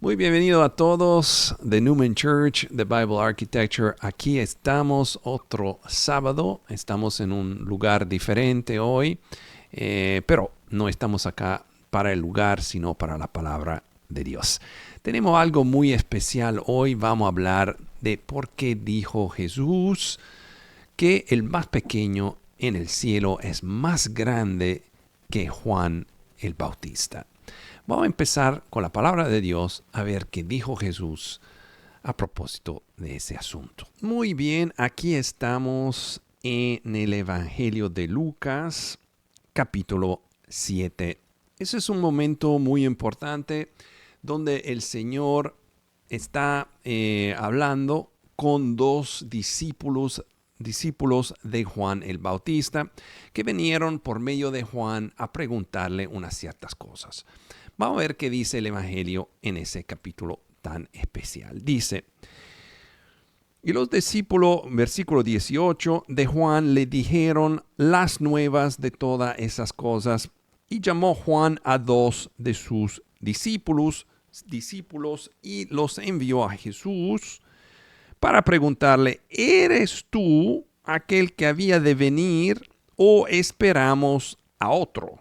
Muy bienvenido a todos de Newman Church, de Bible Architecture. Aquí estamos otro sábado. Estamos en un lugar diferente hoy, pero no estamos acá para el lugar, sino para la palabra de Dios. Tenemos algo muy especial hoy. Vamos a hablar de por qué dijo Jesús que el más pequeño en el cielo es más grande que Juan el Bautista. Vamos a empezar con la palabra de Dios a ver qué dijo Jesús a propósito de ese asunto. Muy bien, aquí estamos en el Evangelio de Lucas, capítulo 7. Ese es un momento muy importante donde el Señor está hablando con dos discípulos de Juan el Bautista que vinieron por medio de Juan a preguntarle unas ciertas cosas. Vamos a ver qué dice el Evangelio en ese capítulo tan especial. Dice, y los discípulos, versículo 18, de Juan le dijeron las nuevas de todas esas cosas, y llamó Juan a dos de sus discípulos y los envió a Jesús para preguntarle, ¿eres tú aquel que había de venir o esperamos a otro?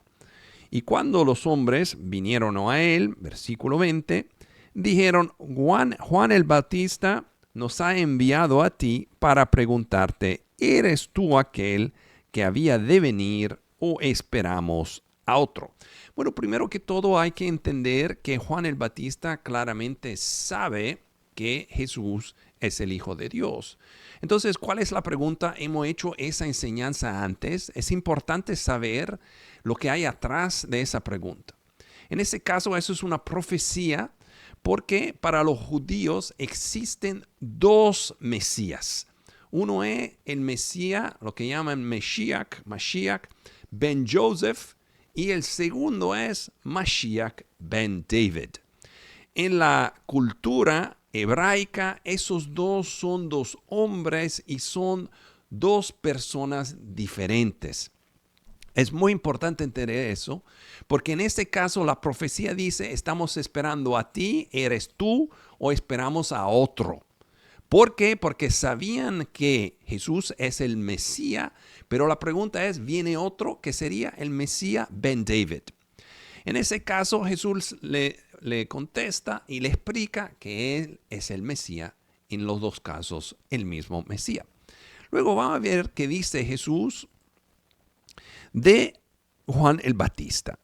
Y cuando los hombres vinieron a él, versículo 20, dijeron, Juan el Bautista nos ha enviado a ti para preguntarte, ¿eres tú aquel que había de venir o esperamos a otro? Bueno, primero que todo hay que entender que Juan el Bautista claramente sabe que Jesús es el Hijo de Dios. Entonces, ¿cuál es la pregunta? Hemos hecho esa enseñanza antes. Es importante saber lo que hay atrás de esa pregunta. En este caso, eso es una profecía porque para los judíos existen dos Mesías. Uno es el Mesías, lo que llaman Mashiach ben Joseph, y el segundo es Mashiach ben David. En la cultura hebraica, esos dos son dos hombres y son dos personas diferentes. Es muy importante entender eso, porque en este caso la profecía dice, estamos esperando a ti, eres tú, o esperamos a otro. ¿Por qué? Porque sabían que Jesús es el Mesías, pero la pregunta es, ¿viene otro que sería el Mesías ben David? En ese caso Jesús le contesta y le explica que él es el Mesías, en los dos casos el mismo Mesías. Luego vamos a ver qué dice Jesús de Juan el Bautista.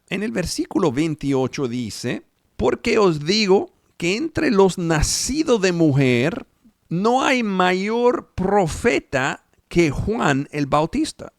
En el versículo 28 dice, porque os digo que entre los nacidos de mujer no hay mayor profeta que Juan el Bautista.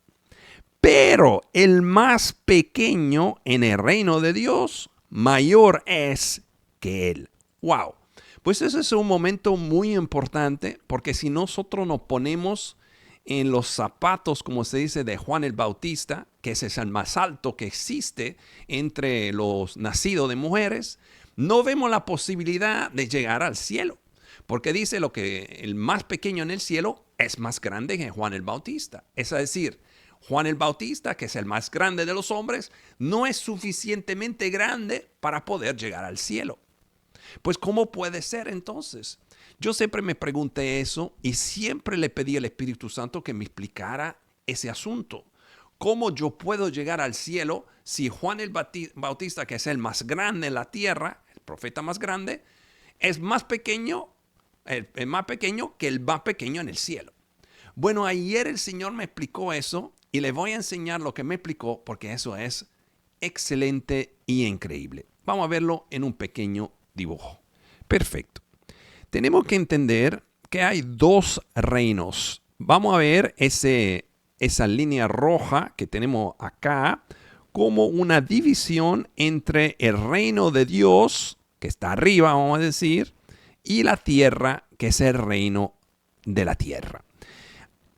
Pero el más pequeño en el reino de Dios, mayor es que él. ¡Wow! Pues ese es un momento muy importante, porque si nosotros nos ponemos en los zapatos, como se dice, de Juan el Bautista, que ese es el más alto que existe entre los nacidos de mujeres, no vemos la posibilidad de llegar al cielo. Porque dice lo que el más pequeño en el cielo es más grande que Juan el Bautista. Es decir, Juan el Bautista, que es el más grande de los hombres, no es suficientemente grande para poder llegar al cielo. Pues, ¿cómo puede ser entonces? Yo siempre me pregunté eso y siempre le pedí al Espíritu Santo que me explicara ese asunto. ¿Cómo yo puedo llegar al cielo si Juan el Bautista, que es el más grande en la tierra, el profeta más grande, es más pequeño, el más pequeño que el más pequeño en el cielo? Bueno, ayer el Señor me explicó eso y le voy a enseñar lo que me explicó porque eso es excelente y increíble. Vamos a verlo en un pequeño dibujo. Perfecto. Tenemos que entender que hay dos reinos. Vamos a ver esa línea roja que tenemos acá como una división entre el reino de Dios, que está arriba, vamos a decir, y la tierra, que es el reino de la tierra.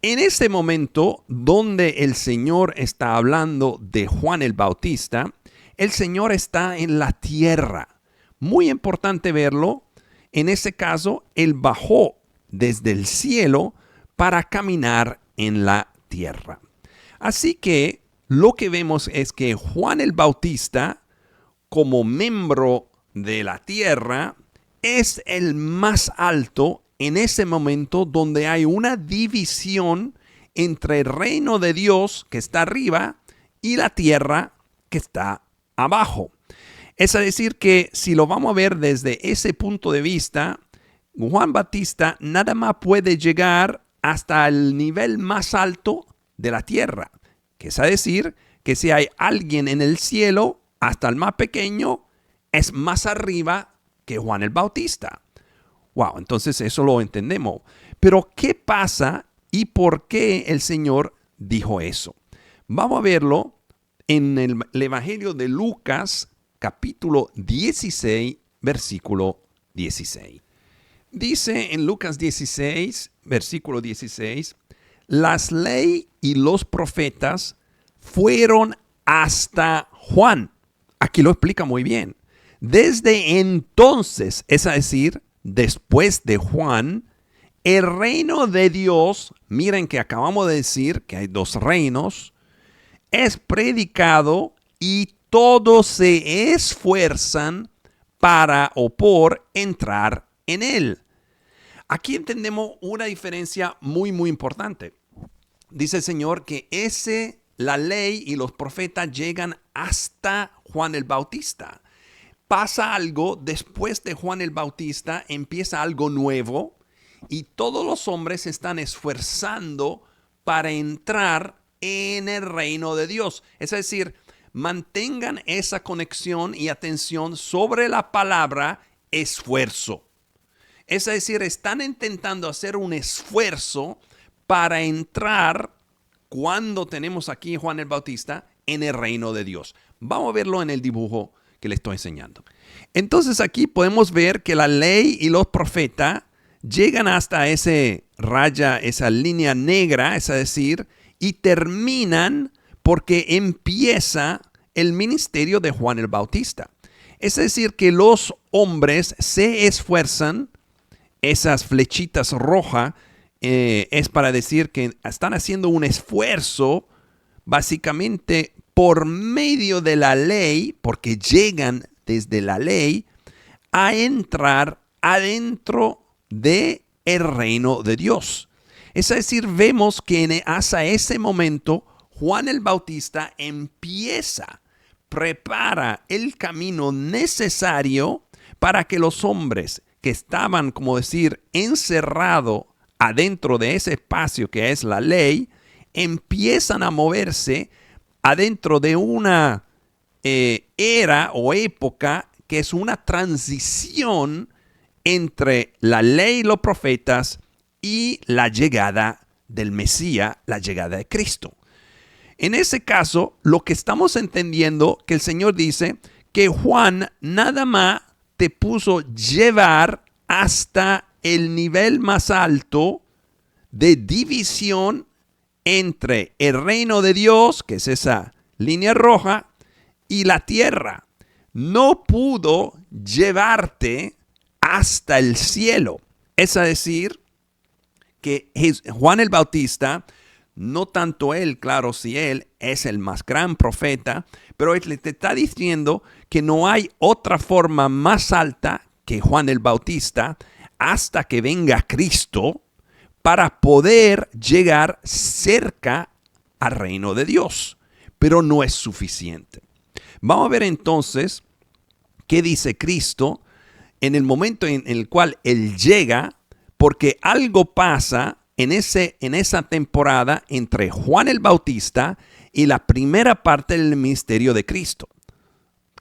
En ese momento donde el Señor está hablando de Juan el Bautista, el Señor está en la tierra. Muy importante verlo. En ese caso, Él bajó desde el cielo para caminar en la tierra. Así que lo que vemos es que Juan el Bautista, como miembro de la tierra es el más alto en ese momento donde hay una división entre el reino de Dios que está arriba y la tierra que está abajo. Es decir que si lo vamos a ver desde ese punto de vista, Juan Bautista nada más puede llegar hasta el nivel más alto de la tierra. Que es decir que si hay alguien en el cielo, hasta el más pequeño, es más arriba que Juan el Bautista. Wow, entonces eso lo entendemos. Pero ¿qué pasa y por qué el Señor dijo eso? Vamos a verlo en el Evangelio de Lucas, capítulo 16, versículo 16. Dice en Lucas 16, versículo 16, las leyes y los profetas fueron hasta Juan. Aquí lo explica muy bien. Desde entonces, es decir, después de Juan, el reino de Dios, miren que acabamos de decir que hay dos reinos, es predicado y todos se esfuerzan para o por entrar en él. Aquí entendemos una diferencia muy, muy importante. Dice el Señor que la ley y los profetas llegan hasta Juan el Bautista. Pasa algo después de Juan el Bautista, empieza algo nuevo y todos los hombres se están esforzando para entrar en el reino de Dios. Es decir, mantengan esa conexión y atención sobre la palabra esfuerzo. Es decir, están intentando hacer un esfuerzo para entrar, cuando tenemos aquí Juan el Bautista, en el reino de Dios. Vamos a verlo en el dibujo que le estoy enseñando. Entonces aquí podemos ver que la ley y los profetas llegan hasta ese raya, esa línea negra, es decir, y terminan porque empieza el ministerio de Juan el Bautista. Es decir, que los hombres se esfuerzan, esas flechitas rojas es para decir que están haciendo un esfuerzo básicamente por medio de la ley, porque llegan desde la ley a entrar adentro del reino de Dios. Es decir, vemos que hasta ese momento Juan el Bautista prepara el camino necesario para que los hombres que estaban, como decir, encerrados adentro de ese espacio que es la ley, empiezan a moverse adentro de una era o época que es una transición entre la ley y los profetas y la llegada del Mesías, la llegada de Cristo. En ese caso, lo que estamos entendiendo que el Señor dice que Juan nada más te puso llevar hasta el nivel más alto de división entre el reino de Dios, que es esa línea roja, y la tierra. No pudo llevarte hasta el cielo. Es decir, que Juan el Bautista, no tanto él, claro, si él es el más gran profeta, pero él te está diciendo que no hay otra forma más alta que Juan el Bautista hasta que venga Cristo para poder llegar cerca al reino de Dios. Pero no es suficiente. Vamos a ver entonces qué dice Cristo en el momento en el cual Él llega, porque algo pasa en esa temporada entre Juan el Bautista y la primera parte del ministerio de Cristo.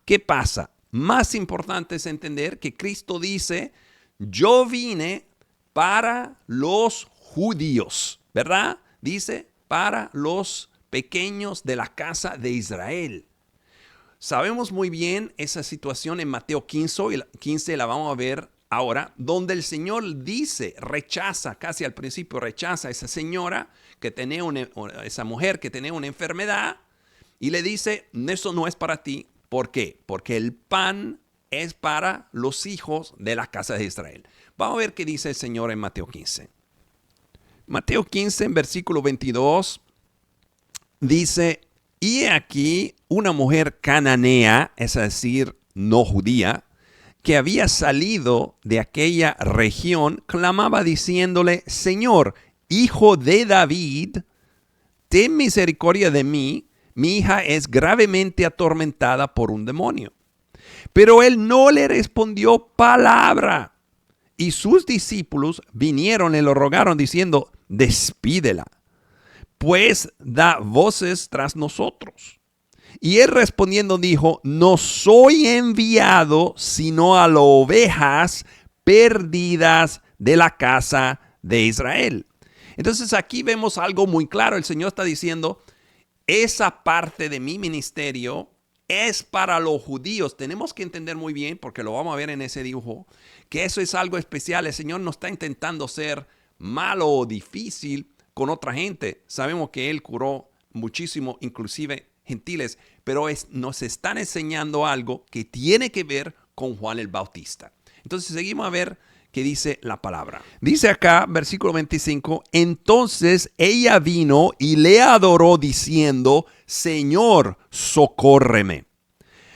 ¿Qué pasa? Más importante es entender que Cristo dice, yo vine para los judíos, ¿verdad? Dice, para los pequeños de la casa de Israel. Sabemos muy bien esa situación en Mateo 15 la vamos a ver ahora, donde el Señor dice, casi al principio rechaza a esa señora, esa mujer que tenía una enfermedad, y le dice, eso no es para ti. ¿Por qué? Porque el pan es para los hijos de la casa de Israel. Vamos a ver qué dice el Señor en Mateo 15. Mateo 15, en versículo 22, dice, y aquí una mujer cananea, es decir, no judía, que había salido de aquella región, clamaba diciéndole, Señor, hijo de David, ten misericordia de mí, mi hija es gravemente atormentada por un demonio. Pero él no le respondió palabra. Y sus discípulos vinieron y lo rogaron diciendo, despídela, pues da voces tras nosotros. Y él respondiendo dijo, no soy enviado sino a las ovejas perdidas de la casa de Israel. Entonces aquí vemos algo muy claro. El Señor está diciendo, esa parte de mi ministerio es para los judíos. Tenemos que entender muy bien, porque lo vamos a ver en ese dibujo, que eso es algo especial. El Señor no está intentando ser malo o difícil con otra gente. Sabemos que Él curó muchísimo, inclusive gentiles, pero nos están enseñando algo que tiene que ver con Juan el Bautista. Entonces seguimos a ver qué dice la palabra. Dice acá, versículo 25, entonces ella vino y le adoró diciendo, Señor, socórreme.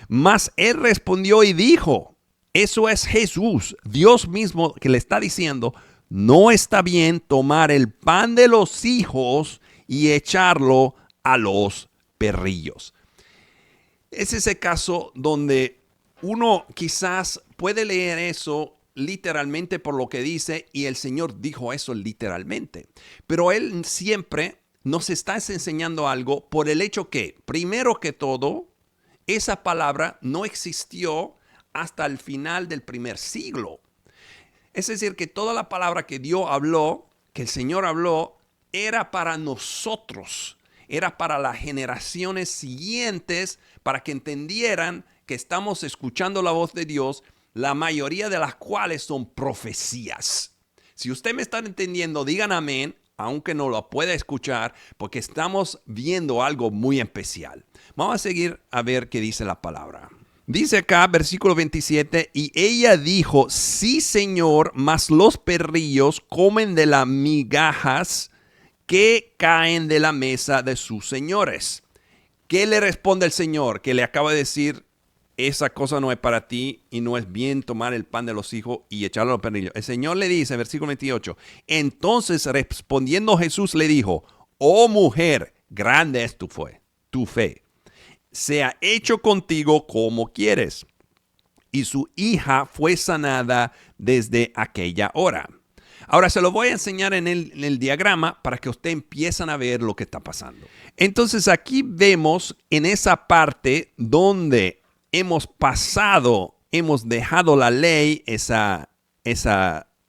Mas él respondió y dijo, eso es Jesús, Dios mismo, que le está diciendo, no está bien tomar el pan de los hijos y echarlo a los perrillos. Es ese caso donde uno quizás puede leer eso literalmente por lo que dice, y el Señor dijo eso literalmente. Pero Él siempre nos está enseñando algo por el hecho que, primero que todo, esa palabra no existió hasta el final del primer siglo. Es decir, que toda la palabra que Dios habló, que el Señor habló, era para nosotros, era para las generaciones siguientes, para que entendieran que estamos escuchando la voz de Dios, la mayoría de las cuales son profecías. Si usted me está entendiendo, digan amén, aunque no lo pueda escuchar, porque estamos viendo algo muy especial. Vamos a seguir a ver qué dice la palabra. Dice acá, versículo 27, y ella dijo, sí, Señor, mas los perrillos comen de las migajas que caen de la mesa de sus señores. ¿Qué le responde el Señor? Que le acaba de decir, esa cosa no es para ti y no es bien tomar el pan de los hijos y echarlo a los perrillos. El Señor le dice, versículo 28, entonces respondiendo Jesús le dijo, oh mujer, grande es tu fe, sea hecho contigo como quieres. Y su hija fue sanada desde aquella hora. Ahora se lo voy a enseñar en el diagrama para que usted empiecen a ver lo que está pasando. Entonces aquí vemos en esa parte donde hemos dejado la ley, esa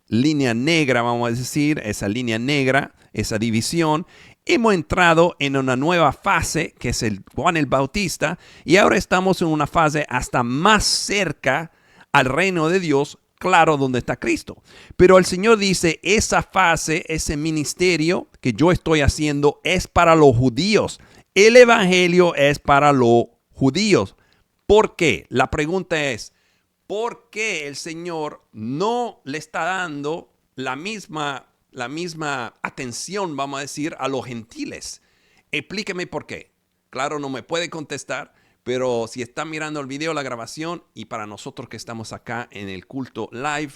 línea negra, vamos a decir, esa línea negra, esa división. Hemos entrado en una nueva fase, que es el Juan el Bautista, y ahora estamos en una fase hasta más cerca al reino de Dios, claro, donde está Cristo. Pero el Señor dice, esa fase, ese ministerio que yo estoy haciendo es para los judíos. El evangelio es para los judíos. ¿Por qué? La pregunta es, ¿por qué el Señor no le está dando la misma atención, vamos a decir, a los gentiles? Explíqueme por qué. Claro, no me puede contestar, pero si está mirando el video, la grabación, y para nosotros que estamos acá en el culto live,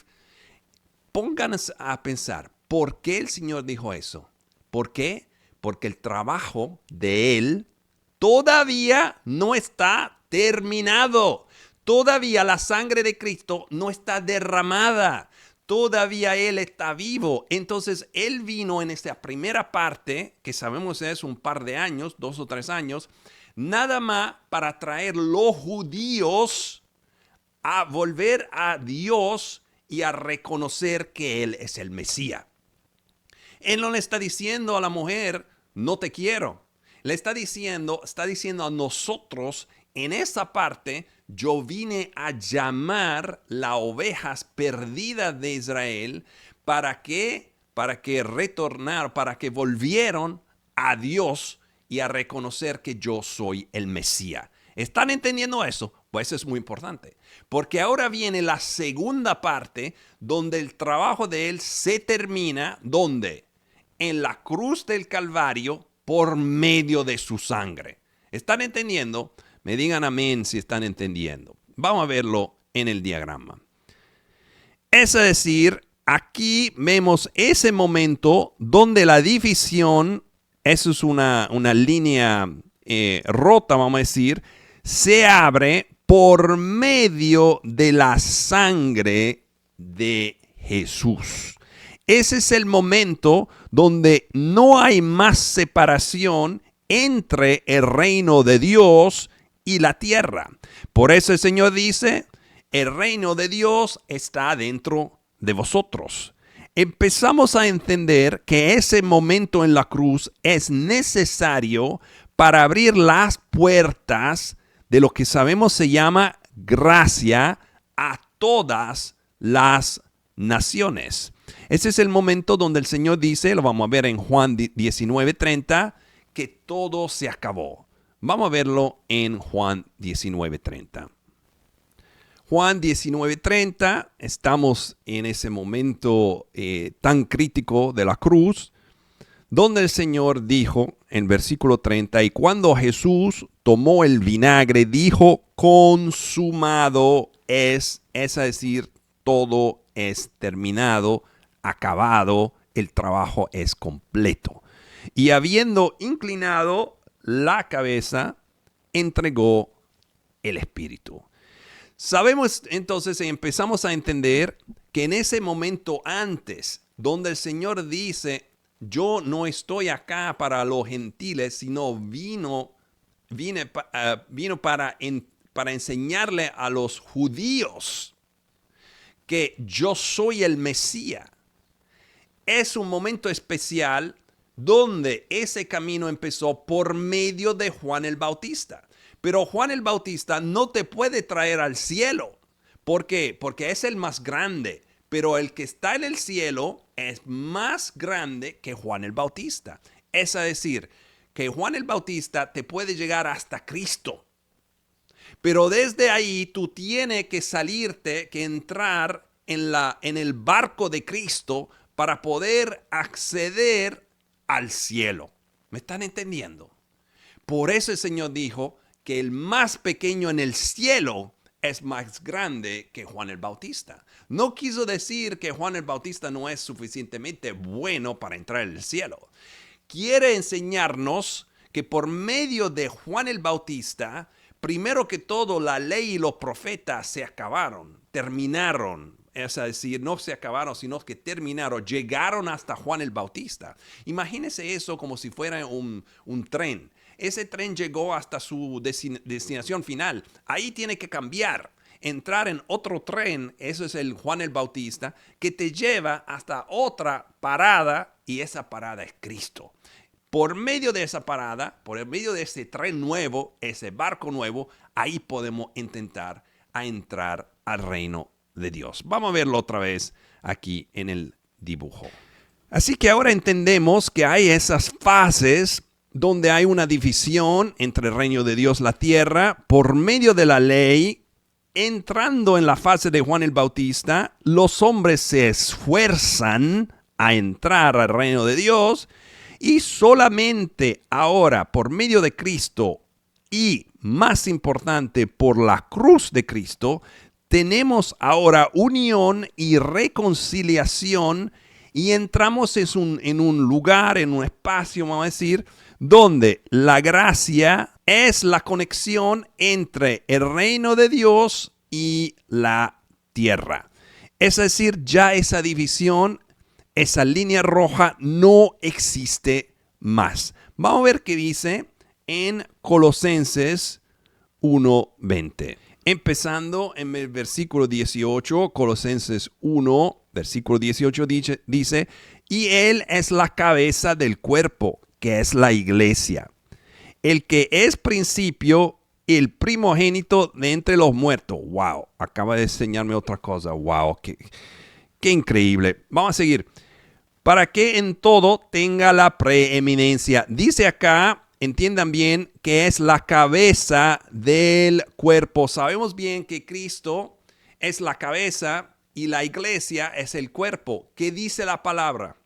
pónganse a pensar, ¿por qué el Señor dijo eso? ¿Por qué? Porque el trabajo de Él todavía no está terminado. Todavía la sangre de Cristo no está derramada. Todavía Él está vivo. Entonces, Él vino en esta primera parte, que sabemos es un par de años, 2 o 3 años, nada más para traer los judíos a volver a Dios y a reconocer que Él es el Mesías. Él no le está diciendo a la mujer, no te quiero. Le está diciendo a nosotros, en esa parte, yo vine a llamar las ovejas perdidas de Israel para que retornar, para que volvieron a Dios y a reconocer que yo soy el Mesías. ¿Están entendiendo eso? Pues es muy importante, porque ahora viene la segunda parte donde el trabajo de Él se termina, ¿dónde? En la cruz del Calvario por medio de su sangre. ¿Están entendiendo? Me digan amén si están entendiendo. Vamos a verlo en el diagrama. Es decir, aquí vemos ese momento donde la división, eso es una línea rota, vamos a decir, se abre por medio de la sangre de Jesús. Ese es el momento donde no hay más separación entre el reino de Dios y la tierra. Por eso el Señor dice, el reino de Dios está dentro de vosotros. Empezamos a entender que ese momento en la cruz es necesario para abrir las puertas de lo que sabemos se llama gracia a todas las naciones. Ese es el momento donde el Señor dice, lo vamos a ver en Juan 19:30, que todo se acabó. Vamos a verlo en Juan 19:30. Juan 19:30, estamos en ese momento tan crítico de la cruz, donde el Señor dijo en versículo 30, y cuando Jesús tomó el vinagre, dijo, consumado es decir, todo es terminado, acabado, el trabajo es completo. Y habiendo inclinado la cabeza, entregó el Espíritu. Sabemos entonces, empezamos a entender que en ese momento antes, donde el Señor dice, yo no estoy acá para los gentiles, sino vino para enseñarle a los judíos que yo soy el Mesías. Es un momento especial donde ese camino empezó por medio de Juan el Bautista. Pero Juan el Bautista no te puede traer al cielo. ¿Por qué? Porque es el más grande. Pero el que está en el cielo es más grande que Juan el Bautista. Es decir, que Juan el Bautista te puede llegar hasta Cristo. Pero desde ahí tú tienes que salirte, que entrar en el barco de Cristo para poder acceder al cielo. ¿Me están entendiendo? Por eso el Señor dijo que el más pequeño en el cielo es más grande que Juan el Bautista. No quiso decir que Juan el Bautista no es suficientemente bueno para entrar en el cielo. Quiere enseñarnos que por medio de Juan el Bautista, primero que todo, la ley y los profetas se acabaron, terminaron. Es decir, no se acabaron, sino que terminaron, llegaron hasta Juan el Bautista. Imagínense eso como si fuera un tren. Ese tren llegó hasta su destinación final. Ahí tiene que cambiar, entrar en otro tren, eso es el Juan el Bautista, que te lleva hasta otra parada y esa parada es Cristo. Por medio de esa parada, por medio de ese tren nuevo, ese barco nuevo, ahí podemos intentar a entrar al reino de Dios. Vamos a verlo otra vez aquí en el dibujo. Así que ahora entendemos que hay esas fases donde hay una división entre el reino de Dios y la tierra por medio de la ley. Entrando en la fase de Juan el Bautista, los hombres se esfuerzan a entrar al reino de Dios y solamente ahora por medio de Cristo y más importante por la cruz de Cristo, tenemos ahora unión y reconciliación y entramos en un lugar, en un espacio, vamos a decir, donde la gracia es la conexión entre el reino de Dios y la tierra. Es decir, ya esa división, esa línea roja no existe más. Vamos a ver qué dice en Colosenses 1:20. Empezando en el versículo 18, Colosenses 1, versículo 18 dice, y Él es la cabeza del cuerpo, que es la iglesia, el que es principio, el primogénito de entre los muertos. Wow, acaba de enseñarme otra cosa. Wow, qué increíble. Vamos a seguir. Para que en todo tenga la preeminencia. Dice acá, entiendan bien, que es la cabeza del cuerpo. Sabemos bien que Cristo es la cabeza y la iglesia es el cuerpo. ¿Qué dice la palabra?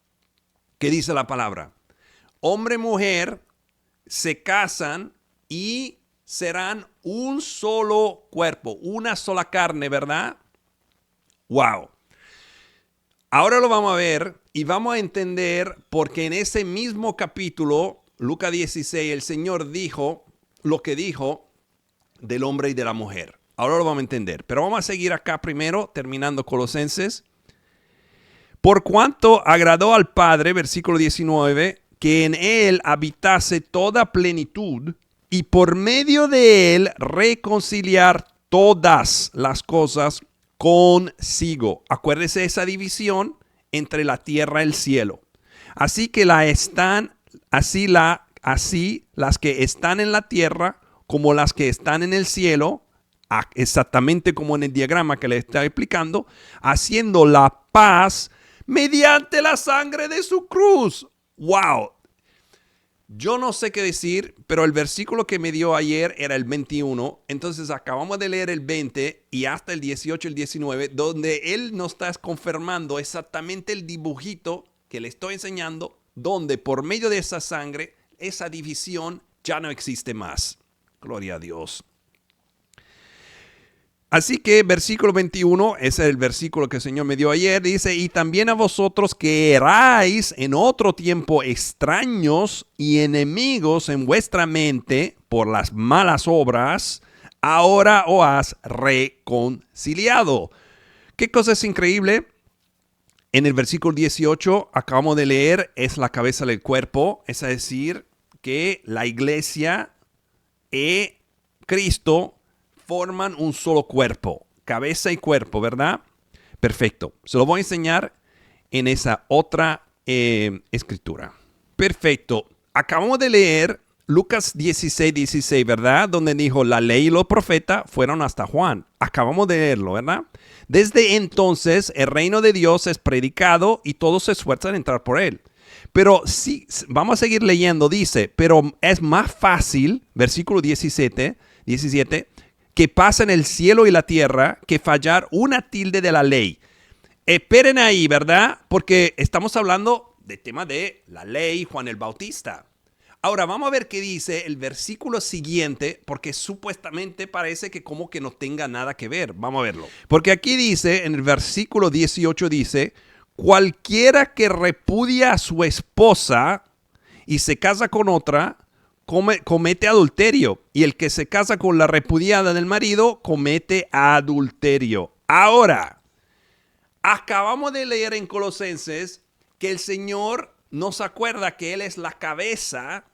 ¿Qué dice la palabra? Hombre y mujer se casan y serán un solo cuerpo, una sola carne, ¿verdad? Wow. Ahora lo vamos a ver y vamos a entender porque en ese mismo capítulo, Lucas 16, el Señor dijo lo que dijo del hombre y de la mujer. Ahora lo vamos a entender. Pero vamos a seguir acá primero, terminando Colosenses. Por cuanto agradó al Padre, versículo 19, que en él habitase toda plenitud y por medio de él reconciliar todas las cosas consigo. Acuérdese esa división entre la tierra y el cielo. Así que así las que están en la tierra como las que están en el cielo, exactamente como en el diagrama que le está explicando, haciendo la paz mediante la sangre de su cruz. ¡Wow! Yo no sé qué decir, pero el versículo que me dio ayer era el 21. Entonces acabamos de leer el 20 y hasta el 18, el 19, donde él nos está confirmando exactamente el dibujito que le estoy enseñando, donde por medio de esa sangre, esa división ya no existe más. Gloria a Dios. Así que versículo 21, ese es el versículo que el Señor me dio ayer, dice, y también a vosotros que erais en otro tiempo extraños y enemigos en vuestra mente por las malas obras, ahora os has reconciliado. ¿Qué cosa es increíble? En el versículo 18 acabamos de leer, es la cabeza del cuerpo, es decir, que la iglesia y Cristo forman un solo cuerpo, cabeza y cuerpo, ¿verdad? Perfecto. Se lo voy a enseñar en esa otra escritura. Perfecto. Acabamos de leer Lucas 16, ¿verdad? Donde dijo, la ley y los profetas fueron hasta Juan. Acabamos de leerlo, ¿verdad? Desde entonces, el reino de Dios es predicado y todos se esfuerzan en entrar por él. Pero sí, vamos a seguir leyendo, dice, pero es más fácil, versículo 17, que pasen el cielo y la tierra que fallar una tilde de la ley. Esperen ahí, ¿verdad? Porque estamos hablando del tema de la ley, Juan el Bautista. Ahora vamos a ver qué dice el versículo siguiente, porque supuestamente parece que como que no tenga nada que ver. Vamos a verlo. Porque aquí dice, en el versículo 18 dice, cualquiera que repudia a su esposa y se casa con otra, comete adulterio. Y el que se casa con la repudiada del marido, comete adulterio. Ahora, acabamos de leer en Colosenses que el Señor nos acuerda que Él es la cabeza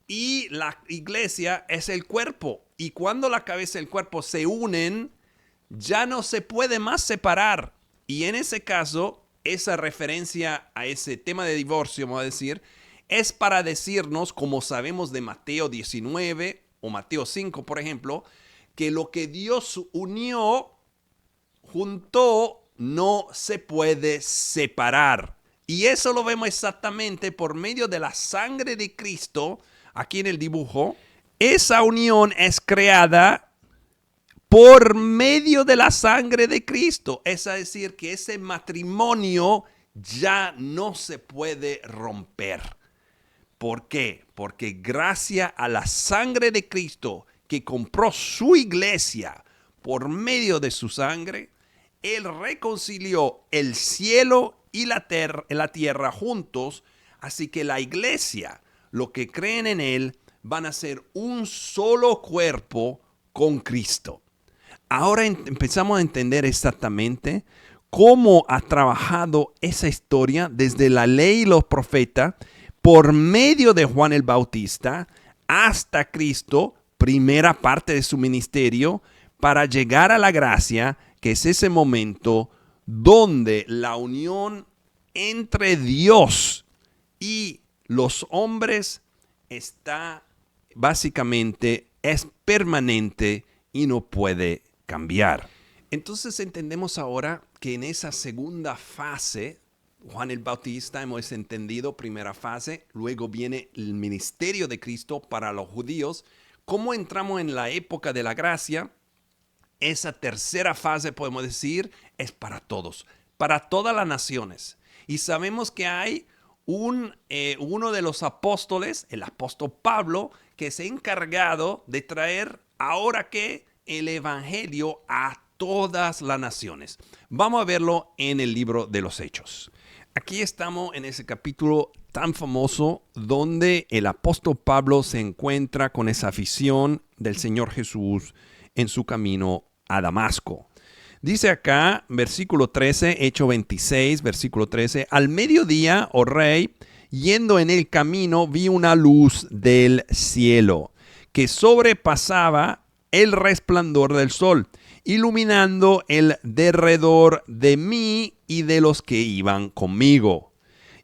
y la iglesia es el cuerpo. Y cuando la cabeza y el cuerpo se unen, ya no se puede más separar. Y en ese caso, esa referencia a ese tema de divorcio, vamos a decir, es para decirnos, como sabemos de Mateo 19 o Mateo 5, por ejemplo, que lo que Dios unió, juntó, no se puede separar. Y eso lo vemos exactamente por medio de la sangre de Cristo, aquí en el dibujo. Esa unión es creada por medio de la sangre de Cristo. Es decir, que ese matrimonio ya no se puede romper. ¿Por qué? Porque gracias a la sangre de Cristo que compró su iglesia por medio de su sangre, Él reconcilió el cielo y la tierra juntos. Así que la iglesia, los que creen en Él, van a ser un solo cuerpo con Cristo. Ahora empezamos a entender exactamente cómo ha trabajado esa historia desde la ley y los profetas, por medio de Juan el Bautista hasta Cristo, primera parte de su ministerio, para llegar a la gracia, que es ese momento donde la unión entre Dios y los hombres está básicamente, es permanente y no puede cambiar. Entonces entendemos ahora que en esa segunda fase, Juan el Bautista, hemos entendido primera fase, luego viene el ministerio de Cristo para los judíos. ¿Cómo entramos en la época de la gracia? Esa tercera fase, podemos decir, es para todos, para todas las naciones. Y sabemos que hay uno de los apóstoles, el apóstol Pablo, que se ha encargado de traer ahora que el evangelio a todas las naciones. Vamos a verlo en el libro de los Hechos. Aquí estamos en ese capítulo tan famoso donde el apóstol Pablo se encuentra con esa visión del Señor Jesús en su camino a Damasco. Dice acá, versículo 13, Hechos 26, versículo 13, al mediodía, oh rey, yendo en el camino, vi una luz del cielo que sobrepasaba el resplandor del sol, iluminando el derredor de mí y de los que iban conmigo.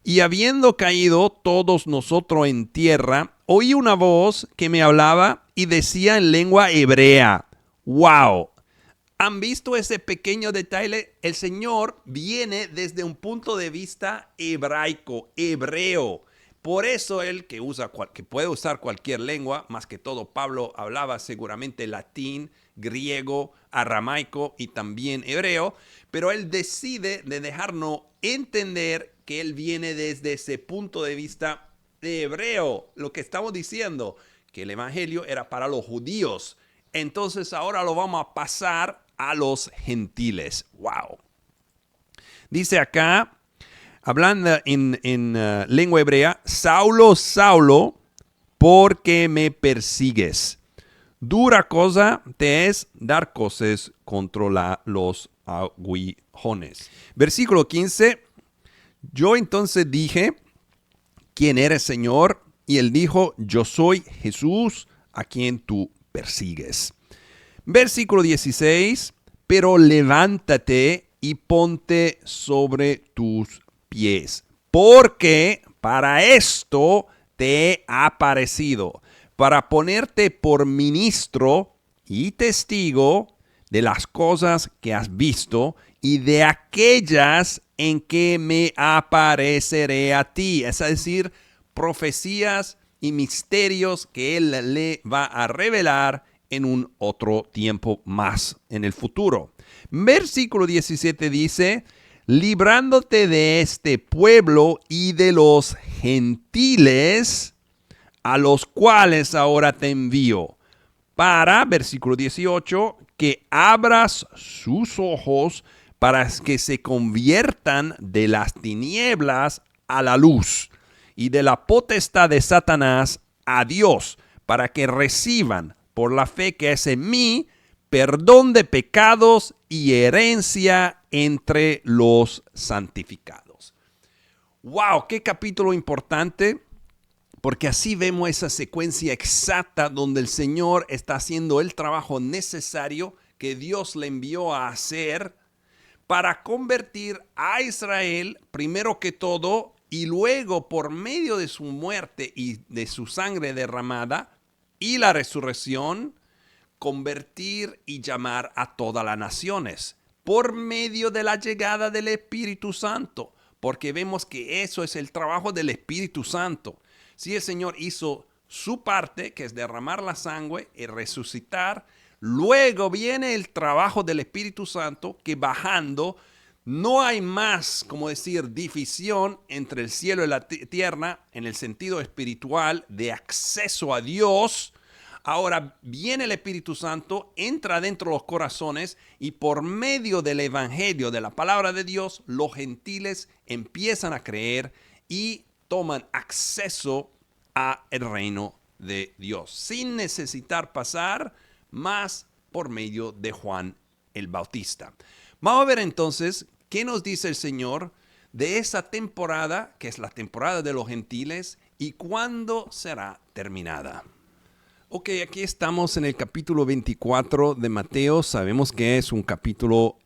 Y habiendo caído todos nosotros en tierra, oí una voz que me hablaba y decía en lengua hebrea, ¡wow! ¿Han visto ese pequeño detalle? El Señor viene desde un punto de vista hebraico, hebreo. Por eso él que puede usar cualquier lengua, más que todo Pablo hablaba seguramente latín, griego, aramaico y también hebreo, pero él decide de dejarnos entender que él viene desde ese punto de vista de hebreo. Lo que estamos diciendo, que el evangelio era para los judíos. Entonces ahora lo vamos a pasar a los gentiles. ¡Wow! Dice acá, hablando en lengua hebrea, Saulo, Saulo, ¿por qué me persigues? Dura cosa te es dar cosas contra los aguijones. Versículo 15, yo entonces dije, ¿quién eres, Señor? Y él dijo, yo soy Jesús, a quien tú persigues. Versículo 16, pero levántate y ponte sobre tus pies, porque para esto te he aparecido, para ponerte por ministro y testigo de las cosas que has visto y de aquellas en que me apareceré a ti. Es decir, profecías y misterios que él le va a revelar en un otro tiempo más en el futuro. Versículo 17 dice, librándote de este pueblo y de los gentiles a los cuales ahora te envío, para, versículo 18, que abras sus ojos para que se conviertan de las tinieblas a la luz y de la potestad de Satanás a Dios, para que reciban por la fe que es en mí perdón de pecados y herencia entre los santificados. ¡Wow! ¡Qué capítulo importante! Porque así vemos esa secuencia exacta donde el Señor está haciendo el trabajo necesario que Dios le envió a hacer para convertir a Israel, primero que todo, y luego por medio de su muerte y de su sangre derramada y la resurrección, convertir y llamar a todas las naciones por medio de la llegada del Espíritu Santo, porque vemos que eso es el trabajo del Espíritu Santo. Si el Señor hizo su parte, que es derramar la sangre y resucitar, luego viene el trabajo del Espíritu Santo, que bajando no hay más, como decir, división entre el cielo y la tierra en el sentido espiritual de acceso a Dios. Ahora viene el Espíritu Santo, entra dentro de los corazones y por medio del Evangelio, de la palabra de Dios, los gentiles empiezan a creer y toman acceso al reino de Dios, sin necesitar pasar más por medio de Juan el Bautista. Vamos a ver entonces qué nos dice el Señor de esa temporada, que es la temporada de los gentiles, y cuándo será terminada. Ok, aquí estamos en el capítulo 24 de Mateo. Sabemos que es un capítulo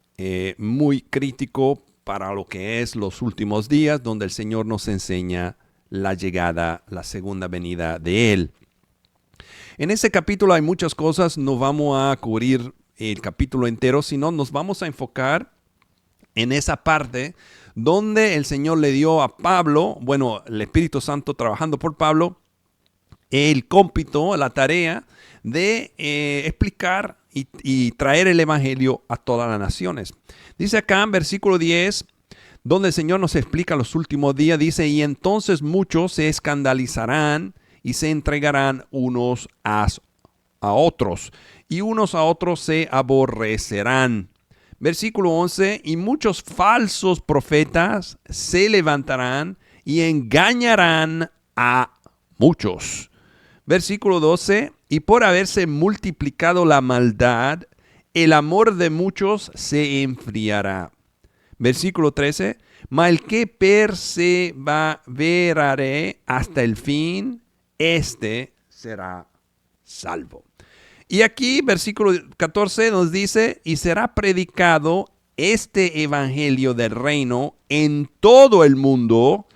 muy crítico para lo que es los últimos días, donde el Señor nos enseña la llegada, la segunda venida de Él. En ese capítulo hay muchas cosas, no vamos a cubrir el capítulo entero, sino nos vamos a enfocar en esa parte donde el Señor le dio a Pablo, bueno, el Espíritu Santo trabajando por Pablo, el cómpito, la tarea de explicar y traer el evangelio a todas las naciones. Dice acá en versículo 10, donde el Señor nos explica los últimos días, dice, y entonces muchos se escandalizarán y se entregarán unos a otros, y unos a otros se aborrecerán. Versículo 11, y muchos falsos profetas se levantarán y engañarán a muchos. Versículo 12, y por haberse multiplicado la maldad, el amor de muchos se enfriará. Versículo 13, mas el que perseverare hasta el fin, este será salvo. Y aquí, versículo 14 nos dice, y será predicado este evangelio del reino en todo el mundo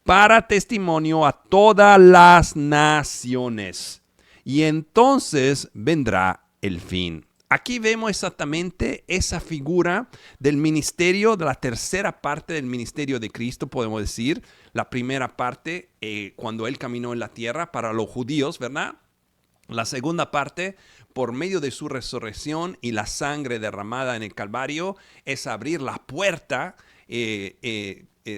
para testimonio a todas las naciones. Y entonces vendrá el fin. Aquí vemos exactamente esa figura del ministerio, de la tercera parte del ministerio de Cristo, podemos decir. La primera parte, cuando Él caminó en la tierra para los judíos, ¿verdad? La segunda parte, por medio de su resurrección y la sangre derramada en el Calvario, es abrir la puerta,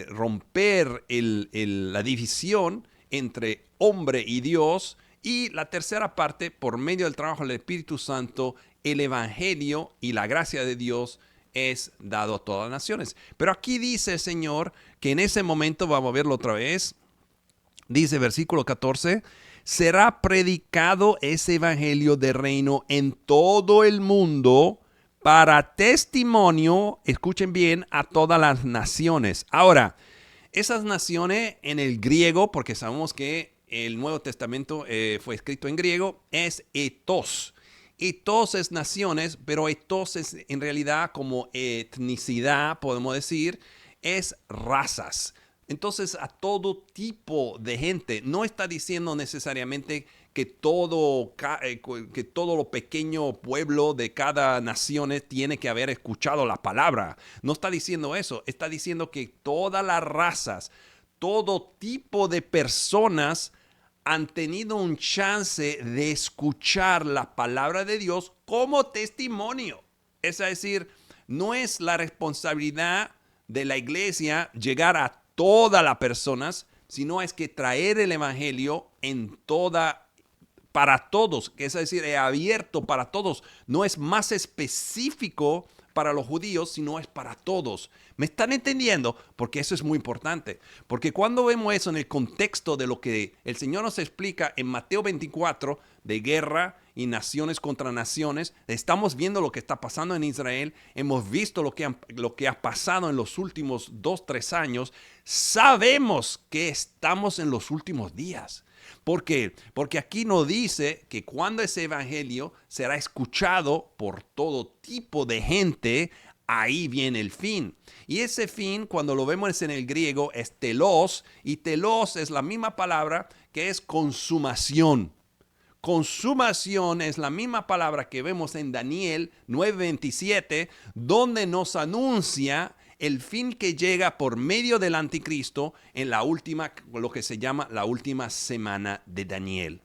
romper la división entre hombre y Dios. Y la tercera parte, por medio del trabajo del Espíritu Santo, el Evangelio y la gracia de Dios es dado a todas las naciones. Pero aquí dice el Señor que en ese momento, vamos a verlo otra vez, dice versículo 14, será predicado ese evangelio del reino en todo el mundo para testimonio, escuchen bien, a todas las naciones. Ahora, esas naciones en el griego, porque sabemos que el Nuevo Testamento fue escrito en griego, es etos. Etos es naciones, pero etos es en realidad como etnicidad, podemos decir, es razas. Entonces, a todo tipo de gente. No está diciendo necesariamente que todo lo pequeño pueblo de cada nación tiene que haber escuchado la palabra. No está diciendo eso. Está diciendo que todas las razas, todo tipo de personas han tenido un chance de escuchar la palabra de Dios como testimonio. Es decir, no es la responsabilidad de la iglesia llegar a todas las personas, sino es que traer el evangelio para todos, que es decir, es abierto para todos. No es más específico para los judíos, sino es para todos. ¿Me están entendiendo? Porque eso es muy importante. Porque cuando vemos eso en el contexto de lo que el Señor nos explica en Mateo 24, de guerra y naciones contra naciones, estamos viendo lo que está pasando en Israel, hemos visto lo que ha pasado en los últimos 2-3 años, sabemos que estamos en los últimos días. ¿Por qué? Porque aquí nos dice que cuando ese evangelio será escuchado por todo tipo de gente, ahí viene el fin. Y ese fin, cuando lo vemos en el griego, es telos, y telos es la misma palabra que es consumación. Consumación es la misma palabra que vemos en Daniel 9:27, donde nos anuncia el fin que llega por medio del anticristo en lo que se llama la última semana de Daniel.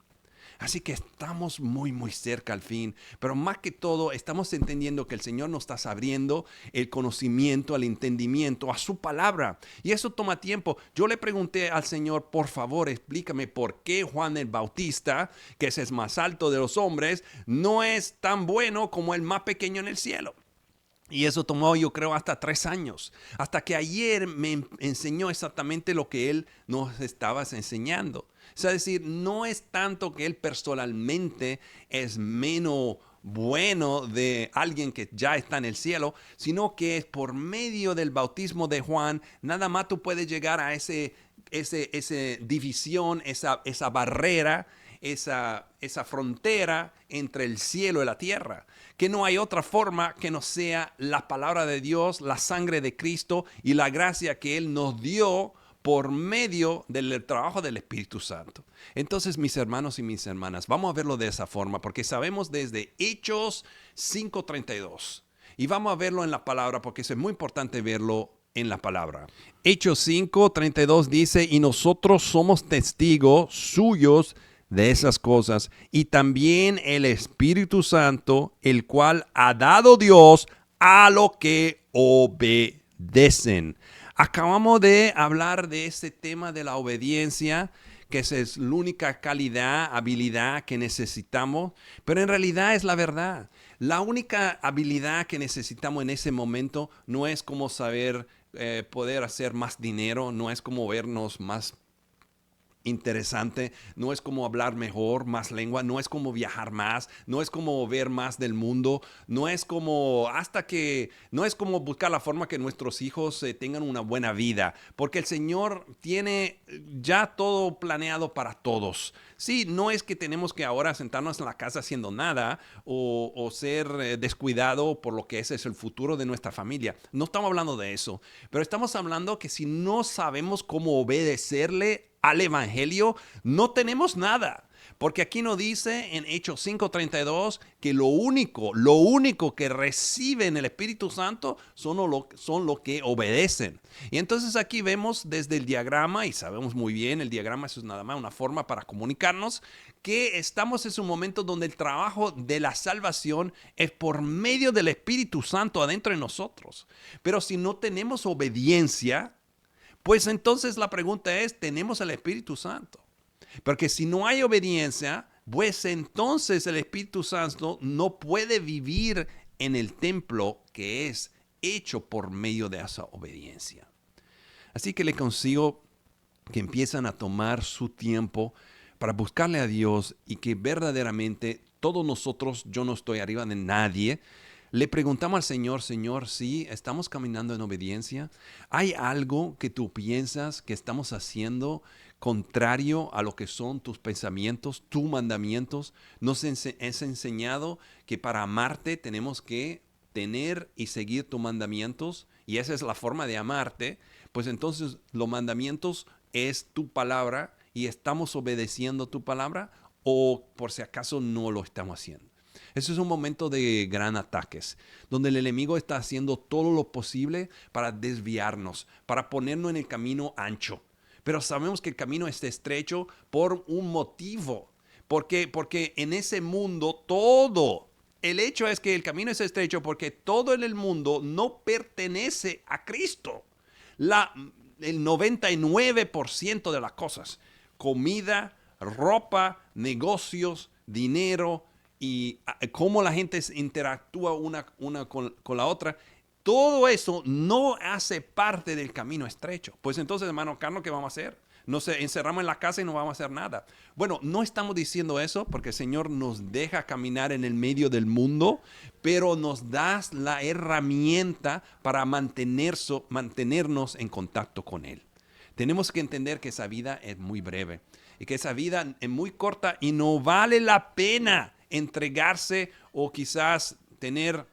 Así que estamos muy cerca al fin, pero más que todo estamos entendiendo que el Señor nos está abriendo el conocimiento, el entendimiento a su palabra. Y eso toma tiempo. Yo le pregunté al Señor, por favor, explícame por qué Juan el Bautista, que es el más alto de los hombres, no es tan bueno como el más pequeño en el cielo. Y eso tomó, yo creo, hasta 3 años. Hasta que ayer me enseñó exactamente lo que él nos estaba enseñando. Es decir, no es tanto que él personalmente es menos bueno de alguien que ya está en el cielo, sino que es por medio del bautismo de Juan, nada más tú puedes llegar a esa división, esa barrera, esa frontera entre el cielo y la tierra, que no hay otra forma que no sea la palabra de Dios, la sangre de Cristo y la gracia que Él nos dio por medio del trabajo del Espíritu Santo. Entonces, mis hermanos y mis hermanas, vamos a verlo de esa forma, porque sabemos desde Hechos 5:32, y vamos a verlo en la palabra, porque es muy importante verlo en la palabra. Hechos 5:32 dice, y nosotros somos testigos suyos de esas cosas, y también el Espíritu Santo, el cual ha dado Dios a lo que obedecen. Acabamos de hablar de ese tema de la obediencia, que es la única calidad, habilidad que necesitamos, pero en realidad es la verdad. La única habilidad que necesitamos en ese momento no es como saber poder hacer más dinero, no es como vernos más interesante, no es como hablar mejor, más lengua, no es como viajar más, no es como ver más del mundo, no es como no es como buscar la forma que nuestros hijos tengan una buena vida, porque el Señor tiene ya todo planeado para todos. Sí, no es que tenemos que ahora sentarnos en la casa haciendo nada o ser descuidado por lo que es el futuro de nuestra familia. No estamos hablando de eso, pero estamos hablando que si no sabemos cómo obedecerle al Evangelio, no tenemos nada. Porque aquí nos dice en Hechos 5:32 que lo único que reciben el Espíritu Santo son los que obedecen. Y entonces aquí vemos desde el diagrama, y sabemos muy bien, el diagrama es nada más una forma para comunicarnos, que estamos en un momento donde el trabajo de la salvación es por medio del Espíritu Santo adentro de nosotros. Pero si no tenemos obediencia, pues entonces la pregunta es, ¿tenemos el Espíritu Santo? Porque si no hay obediencia, pues entonces el Espíritu Santo no puede vivir en el templo que es hecho por medio de esa obediencia. Así que le consigo que empiezan a tomar su tiempo para buscarle a Dios y que verdaderamente todos nosotros, yo no estoy arriba de nadie, le preguntamos al Señor, Señor, ¿sí estamos caminando en obediencia? ¿Hay algo que tú piensas que estamos haciendo contrario a lo que son tus pensamientos, tus mandamientos? Nos has enseñado que para amarte tenemos que tener y seguir tus mandamientos, y esa es la forma de amarte. Pues entonces los mandamientos es tu palabra y estamos obedeciendo tu palabra, o por si acaso no lo estamos haciendo. Eso es un momento de gran ataques, donde el enemigo está haciendo todo lo posible para desviarnos, para ponernos en el camino ancho. Pero sabemos que el camino es estrecho por un motivo. Porque en ese mundo el hecho es que el camino es estrecho porque todo en el mundo no pertenece a Cristo. El 99% de las cosas, comida, ropa, negocios, dinero, y cómo la gente interactúa una con la otra, todo eso no hace parte del camino estrecho. Pues entonces, hermano Carlos, ¿qué vamos a hacer? Nos encerramos en la casa y no vamos a hacer nada. Bueno, no estamos diciendo eso porque el Señor nos deja caminar en el medio del mundo, pero nos da la herramienta para mantenernos en contacto con Él. Tenemos que entender que esa vida es muy breve y que esa vida es muy corta y no vale la pena entregarse o quizás tener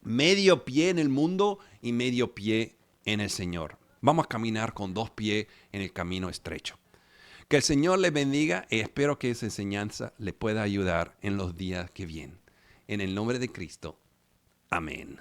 medio pie en el mundo y medio pie en el Señor. Vamos a caminar con 2 pies en el camino estrecho. Que el Señor le bendiga y espero que esa enseñanza le pueda ayudar en los días que vienen. En el nombre de Cristo. Amén.